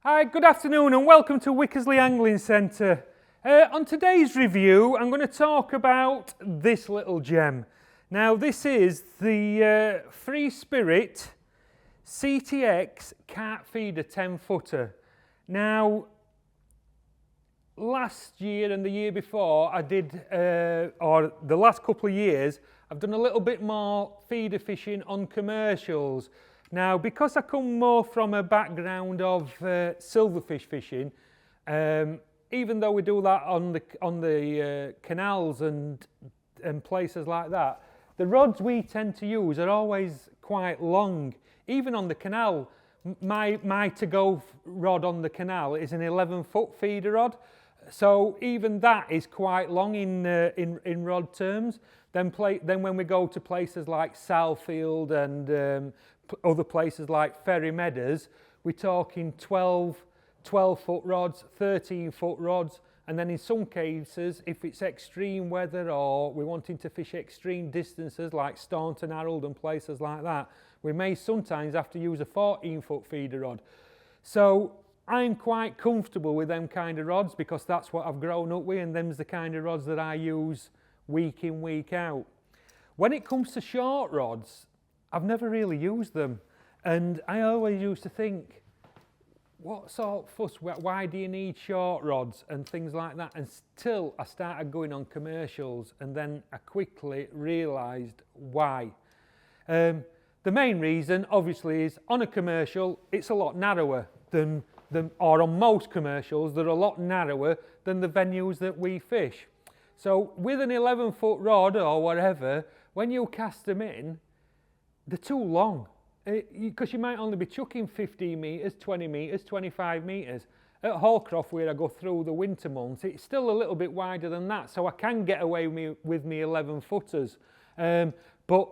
Hi, good afternoon and welcome to Wickersley Angling Centre. On today's review I'm going to talk about this little gem. Now this is the Spirit CTX Carp Feeder 10 footer. Now last year and the year before I did, or the last couple of years, I've done a little bit more feeder fishing on commercials. Now, because I come more from a background of silverfish fishing, even though we do that on the canals and places like that, the rods we tend to use are always quite long. Even on the canal, my to-go rod on the canal is an 11-foot feeder rod, so even that is quite long in rod terms. Then when we go to places like Southfield and other places like Ferry Meadows, we're talking 12-foot rods, 13-foot rods, and then in some cases, if it's extreme weather or we're wanting to fish extreme distances like Staunton, Harold and places like that, we may sometimes have to use a 14-foot feeder rod. So I'm quite comfortable with them kind of rods because that's what I've grown up with, and them's the kind of rods that I use week in, week out. When it comes to short rods, I've never really used them, and I always used to think, what sort of fuss, why do you need short rods and things like that, until I started going on commercials, and then I quickly realised why. The main reason obviously is on a commercial it's a lot narrower than or on most commercials they're a lot narrower than the venues that we fish. So with an 11-foot rod or whatever, when you cast them in, they're too long, because you might only be chucking 15 metres, 20 metres, 25 metres. At Hallcroft, where I go through the winter months, it's still a little bit wider than that, so I can get away with me 11-footers. But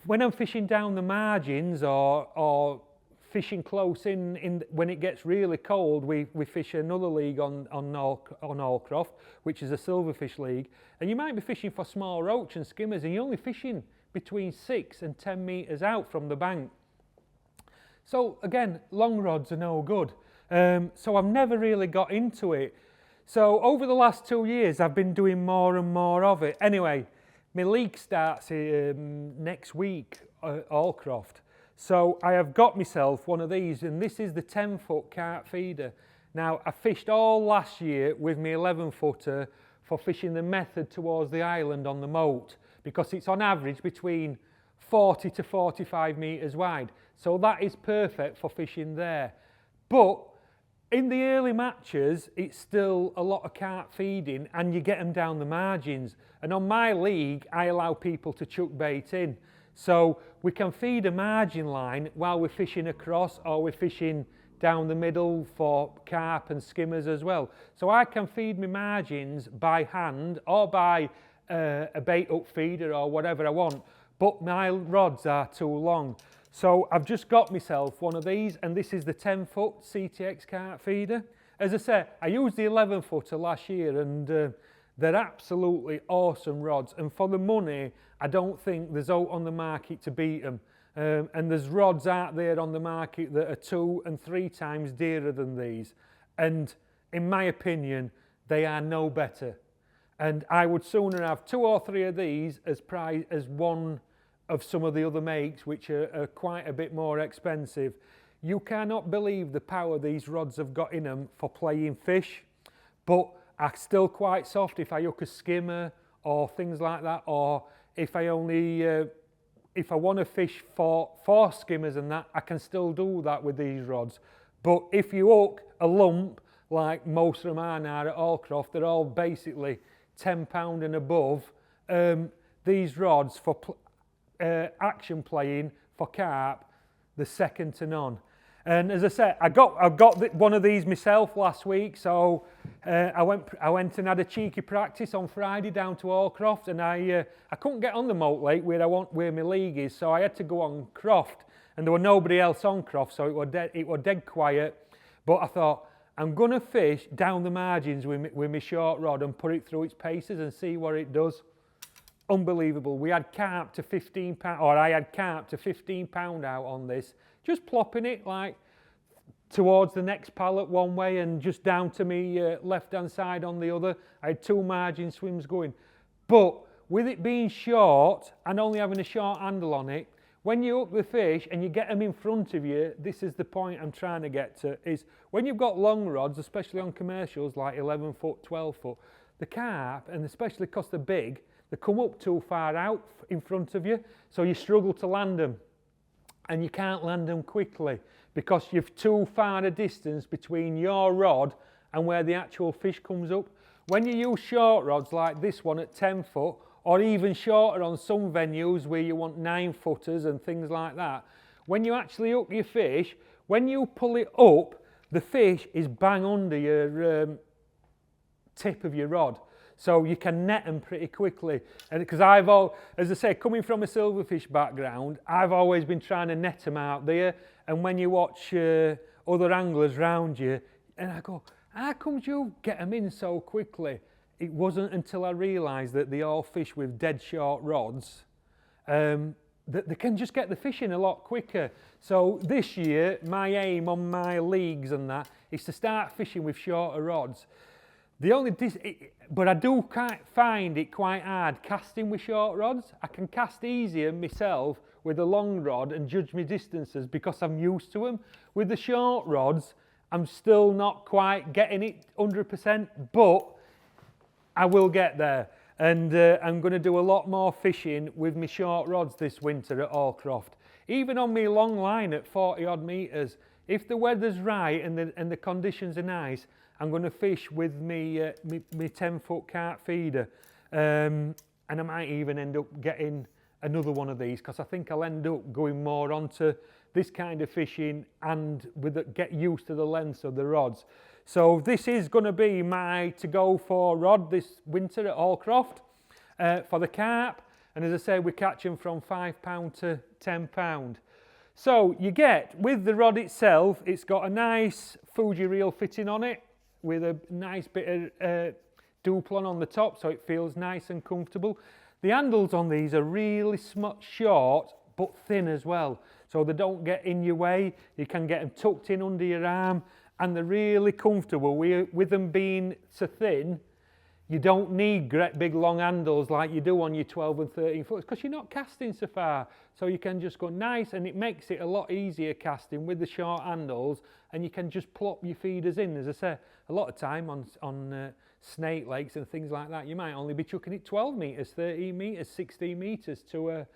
when I'm fishing down the margins or fishing close in when it gets really cold, we fish another league on Hallcroft, which is a silverfish league, and you might be fishing for small roach and skimmers, and you're only fishing between 6 and 10 metres out from the bank. So again, long rods are no good. So I've never really got into it. So over the last 2 years, I've been doing more and more of it. Anyway, my league starts next week at Hallcroft. So I have got myself one of these, and this is the 10-foot carp feeder. Now, I fished all last year with my 11-footer for fishing the method towards the island on the moat, because it's on average between 40 to 45 metres wide. So that is perfect for fishing there. But in the early matches, it's still a lot of carp feeding, and you get them down the margins. And on my league, I allow people to chuck bait in. So we can feed a margin line while we're fishing across, or we're fishing down the middle for carp and skimmers as well. So I can feed my margins by hand or by a bait up feeder or whatever I want, but my rods are too long. So I've just got myself one of these, and this is the 10-foot CTX Carp Feeder. As I said, I used the 11-footer last year, and they're absolutely awesome rods, and for the money I don't think there's out on the market to beat them. And there's rods out there on the market that are 2 and 3 times dearer than these, and in my opinion they are no better. And I would sooner have 2 or 3 of these as one of some of the other makes, which are quite a bit more expensive. You cannot believe the power these rods have got in them for playing fish, but are still quite soft if I hook a skimmer or things like that, or if I want to fish for skimmers and that, I can still do that with these rods. But if you hook a lump, like most of them are now at Hallcroft, they're all basically £10 and above. These rods for action playing for carp, they're second to none. And as I said, I got one of these myself last week, so I went and had a cheeky practice on Friday down to Hallcroft, and I couldn't get on the Moat Lake where my league is, so I had to go on Croft, and there were nobody else on Croft, so it was dead quiet. But I thought, I'm going to fish down the margins with my short rod and put it through its paces and see what it does. Unbelievable. We had carp to £15, or I had carp to £15 out on this, just plopping it like towards the next pallet one way and just down to me left hand side on the other. I had 2 margin swims going. But with it being short and only having a short handle on it, when you hook the fish and you get them in front of you, this is the point I'm trying to get to, is when you've got long rods, especially on commercials like 11 foot, 12 foot, the carp, and especially because they're big, they come up too far out in front of you, so you struggle to land them. And you can't land them quickly because you've too far a distance between your rod and where the actual fish comes up. When you use short rods like this one at 10 foot, or even shorter on some venues where you want 9 footers and things like that, when you actually hook your fish, when you pull it up, the fish is bang under your tip of your rod. So you can net them pretty quickly. And because as I say, coming from a silverfish background, I've always been trying to net them out there. And when you watch other anglers round you, and I go, how come you get them in so quickly? It wasn't until I realised that they all fish with dead short rods, that they can just get the fish in a lot quicker. So this year, my aim on my leagues and that is to start fishing with shorter rods. But I do find it quite hard casting with short rods. I can cast easier myself with a long rod and judge my distances because I'm used to them. With the short rods, I'm still not quite getting it 100%, but I will get there. And I'm going to do a lot more fishing with my short rods this winter at Allcroft. Even on my long line at 40 odd metres, if the weather's right and the conditions are nice, I'm going to fish with me 10 foot carp feeder, and I might even end up getting another one of these because I think I'll end up going more onto this kind of fishing and get used to the lengths of the rods. So this is going to be my to go for rod this winter at Allcroft for the carp, and as I say, we catch them from £5 to £10. So you get, with the rod itself, it's got a nice Fuji reel fitting on it, with a nice bit of duplon on the top, so it feels nice and comfortable. The handles on these are really short but thin as well, so they don't get in your way. You can get them tucked in under your arm, and they're really comfortable. With them being so thin, you don't need great big long handles like you do on your 12 and 13 foot because you're not casting so far. So you can just go nice, and it makes it a lot easier casting with the short handles, and you can just plop your feeders in. As I say, a lot of time on snake lakes and things like that, you might only be chucking it 12 metres, 13 metres, 16 metres to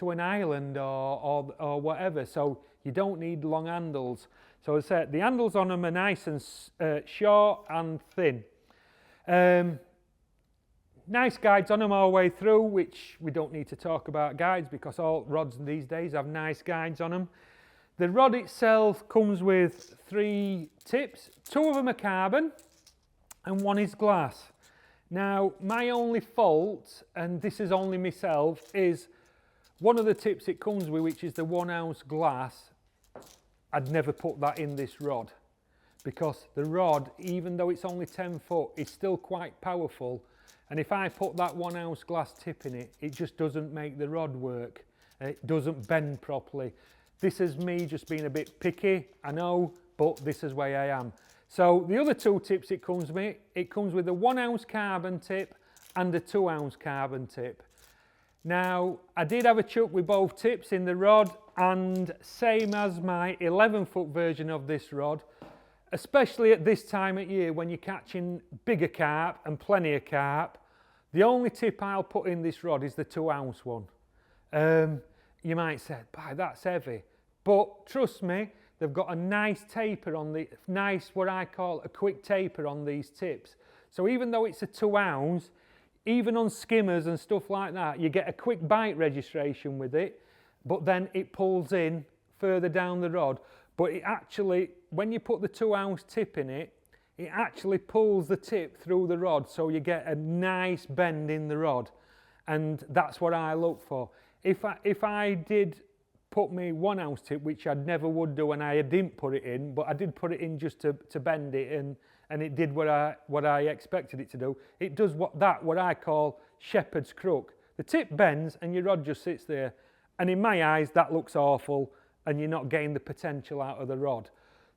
an island or whatever. So you don't need long handles. So as I said, the handles on them are nice and short and thin. Nice guides on them all the way through, which we don't need to talk about guides because all rods these days have nice guides on them. The rod itself comes with 3 tips. 2 of them are carbon and 1 is glass. Now, my only fault, and this is only myself, is one of the tips it comes with, which is the 1 ounce glass. I'd never put that in this rod because the rod, even though it's only 10 foot, is still quite powerful. And if I put that 1 ounce glass tip in it, it just doesn't make the rod work. It doesn't bend properly. This is me just being a bit picky, I know, but this is where I am. So the other 2 tips it comes with a 1 ounce carbon tip and a 2 ounce carbon tip. Now, I did have a chuck with both tips in the rod, and same as my 11 foot version of this rod, especially at this time of year when you're catching bigger carp and plenty of carp, the only tip I'll put in this rod is the 2 ounce one. You might say, that's heavy. But trust me, they've got a nice taper on the, what I call a quick taper on these tips. So even though it's a 2 ounce, even on skimmers and stuff like that, you get a quick bite registration with it, but then it pulls in further down the rod. But it actually, when you put the 2 ounce tip in it, it actually pulls the tip through the rod, so you get a nice bend in the rod. And that's what I look for. If I did put me 1 ounce tip, which I never would do, and I didn't put it in, but I did put it in just to bend it, and it did what I expected it to do. It does what I call shepherd's crook. The tip bends and your rod just sits there, and in my eyes that looks awful, and you're not getting the potential out of the rod.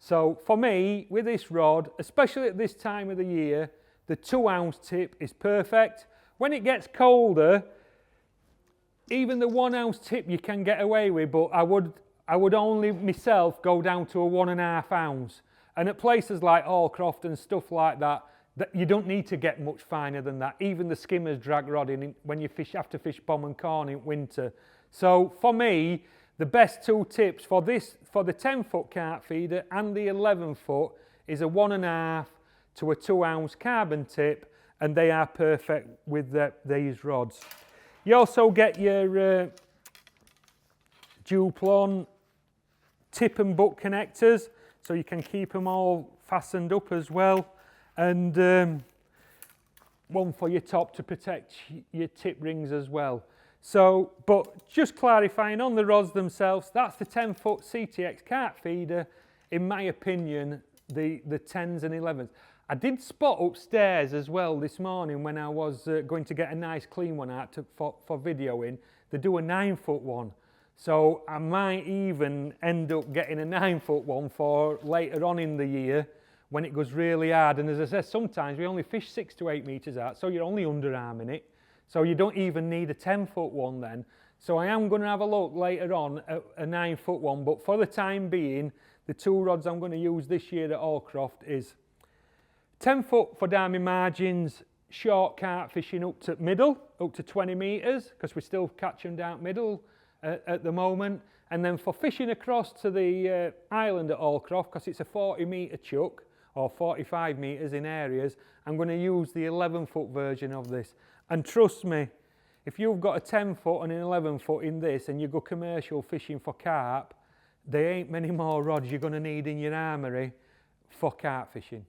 So for me, with this rod, especially at this time of the year, the 2 ounce tip is perfect. When it gets colder, even the 1 ounce tip you can get away with, but I would only myself go down to a 1.5 ounce. And at places like Allcroft and stuff like that, you don't need to get much finer than that. Even the skimmers drag rod in when you have to fish bomb and corn in winter. So for me, the best 2 tips for the 10-foot carp feeder and the 11-foot is a 1.5 to a 2 ounce carbon tip, and they are perfect with these rods. You also get your Duplon tip and butt connectors, so you can keep them all fastened up as well, and one for your top to protect your tip rings as well. So, but just clarifying on the rods themselves, that's the 10-foot CTX Carp Feeder. In my opinion, the 10s and 11s. I did spot upstairs as well this morning when I was going to get a nice clean one out for videoing. They do a 9-foot one. So I might even end up getting a 9-foot one for later on in the year when it goes really hard. And as I said, sometimes we only fish 6 to 8 metres out, so you're only underarming it. So you don't even need a 10-foot one then. So I am going to have a look later on at a 9-foot one, but for the time being, the 2 rods I'm going to use this year at Allcroft is 10-foot for down my margins, short carp fishing up to middle, up to 20 metres, because we still catch them down middle at the moment. And then for fishing across to the island at Allcroft, because it's a 40-metre chuck, or 45 metres in areas, I'm going to use the 11-foot version of this. And trust me, if you've got a 10-foot and an 11-foot in this and you go commercial fishing for carp, there ain't many more rods you're going to need in your armoury for carp fishing.